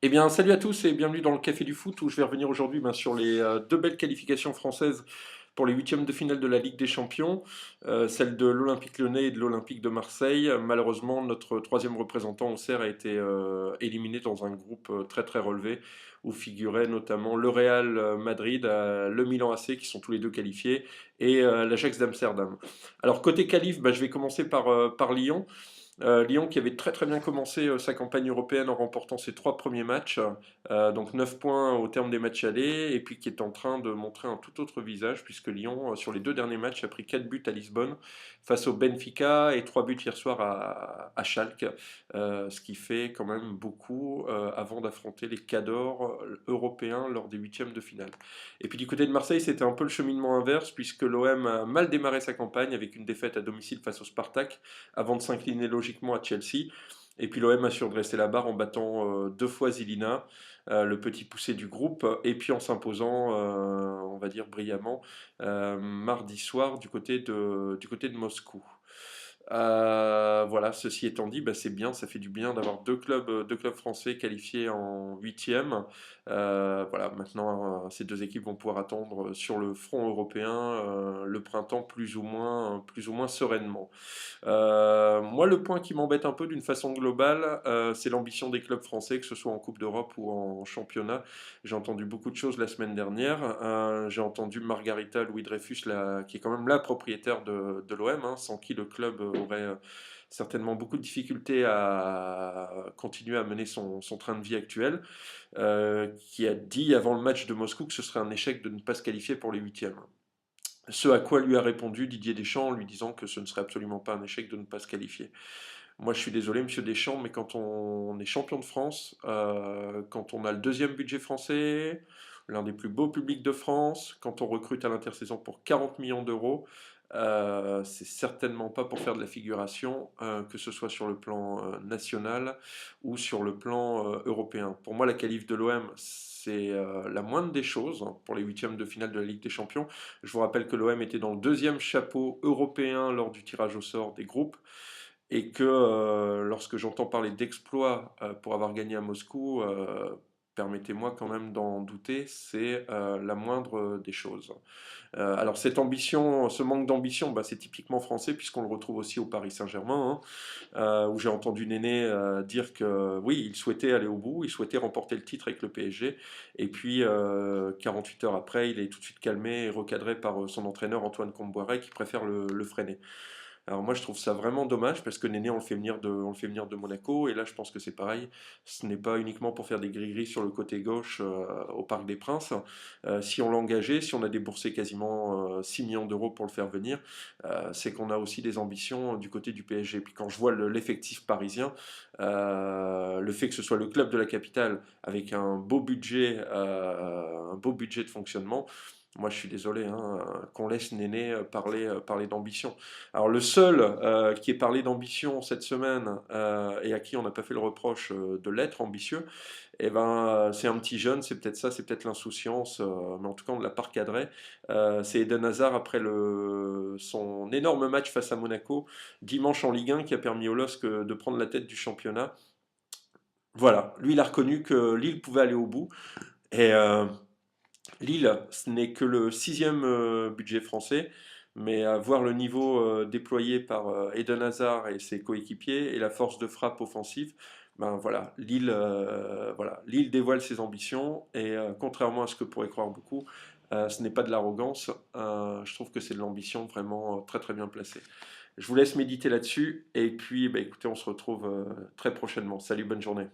Eh bien, salut à tous et bienvenue dans le Café du Foot où je vais revenir aujourd'hui sur les deux belles qualifications françaises pour les huitièmes de finale de la Ligue des Champions, celle de l'Olympique Lyonnais et de l'Olympique de Marseille. Malheureusement, notre troisième représentant au CER a été éliminé dans un groupe très très relevé où figuraient notamment le Real Madrid, le Milan AC qui sont tous les deux qualifiés et l'Ajax d'Amsterdam. Alors côté qualif, je vais commencer par Lyon. Lyon qui avait très très bien commencé sa campagne européenne en remportant ses trois premiers matchs, donc 9 points au terme des matchs allés, et puis qui est en train de montrer un tout autre visage, puisque Lyon, sur les deux derniers matchs, a pris 4 buts à Lisbonne face au Benfica et 3 buts hier soir à Schalke, ce qui fait quand même beaucoup avant d'affronter les cadors européens lors des huitièmes de finale. Et puis du côté de Marseille, c'était un peu le cheminement inverse, puisque l'OM a mal démarré sa campagne avec une défaite à domicile face au Spartak, avant de s'incliner logiquement à Chelsea. Et puis l'OM a su redresser la barre en battant deux fois Zilina, le petit poussé du groupe, et puis en s'imposant, on va dire brillamment, mardi soir du côté de Moscou. Voilà, ceci étant dit, c'est bien, ça fait du bien d'avoir deux clubs français qualifiés en huitième. Voilà, maintenant, ces deux équipes vont pouvoir attendre sur le front européen le printemps plus ou moins sereinement. Moi, le point qui m'embête un peu d'une façon globale, c'est l'ambition des clubs français, que ce soit en Coupe d'Europe ou en championnat. J'ai entendu beaucoup de choses la semaine dernière. J'ai entendu Margarita Louis-Dreyfus, qui est quand même la propriétaire de l'OM, hein, sans qui le club aurait certainement beaucoup de difficultés à continuer à mener son train de vie actuel, qui a dit avant le match de Moscou que ce serait un échec de ne pas se qualifier pour les huitièmes. Ce à quoi lui a répondu Didier Deschamps en lui disant que ce ne serait absolument pas un échec de ne pas se qualifier. Moi, je suis désolé, monsieur Deschamps, mais quand on est champion de France, quand on a le deuxième budget français, l'un des plus beaux publics de France, quand on recrute à l'intersaison pour 40 millions d'euros, c'est certainement pas pour faire de la figuration, que ce soit sur le plan national ou sur le plan européen. Pour moi, la qualif de l'OM, c'est la moindre des choses hein, pour les huitièmes de finale de la Ligue des Champions. Je vous rappelle que l'OM était dans le deuxième chapeau européen lors du tirage au sort des groupes et que lorsque j'entends parler d'exploits pour avoir gagné à Moscou, permettez-moi quand même d'en douter, c'est la moindre des choses. Alors cette ambition, ce manque d'ambition, c'est typiquement français puisqu'on le retrouve aussi au Paris Saint-Germain, hein, où j'ai entendu Néné dire que oui, il souhaitait aller au bout, il souhaitait remporter le titre avec le PSG, et puis 48 heures après, il est tout de suite calmé et recadré par son entraîneur Antoine Kombouaré qui préfère le freiner. Alors moi je trouve ça vraiment dommage parce que Néné on le fait venir de Monaco et là je pense que c'est pareil, ce n'est pas uniquement pour faire des gris-gris sur le côté gauche au Parc des Princes. Si on l'a engagé, si on a déboursé quasiment 6 millions d'euros pour le faire venir, c'est qu'on a aussi des ambitions du côté du PSG. Puis quand je vois l'effectif parisien, le fait que ce soit le club de la capitale avec un beau budget de fonctionnement, moi, je suis désolé, hein, qu'on laisse Néné parler d'ambition. Alors, le seul qui ait parlé d'ambition cette semaine et à qui on n'a pas fait le reproche de l'être ambitieux, c'est un petit jeune, c'est peut-être ça, c'est peut-être l'insouciance, mais en tout cas, on ne l'a pas recadré. C'est Eden Hazard après son énorme match face à Monaco, dimanche en Ligue 1, qui a permis au LOSC de prendre la tête du championnat. Voilà, lui, il a reconnu que Lille pouvait aller au bout. Et Lille, ce n'est que le sixième budget français, mais à voir le niveau déployé par Eden Hazard et ses coéquipiers et la force de frappe offensive, voilà, Lille dévoile ses ambitions et contrairement à ce que pourraient croire beaucoup, ce n'est pas de l'arrogance. Je trouve que c'est de l'ambition vraiment très très bien placée. Je vous laisse méditer là-dessus et puis écoutez, on se retrouve très prochainement. Salut, bonne journée.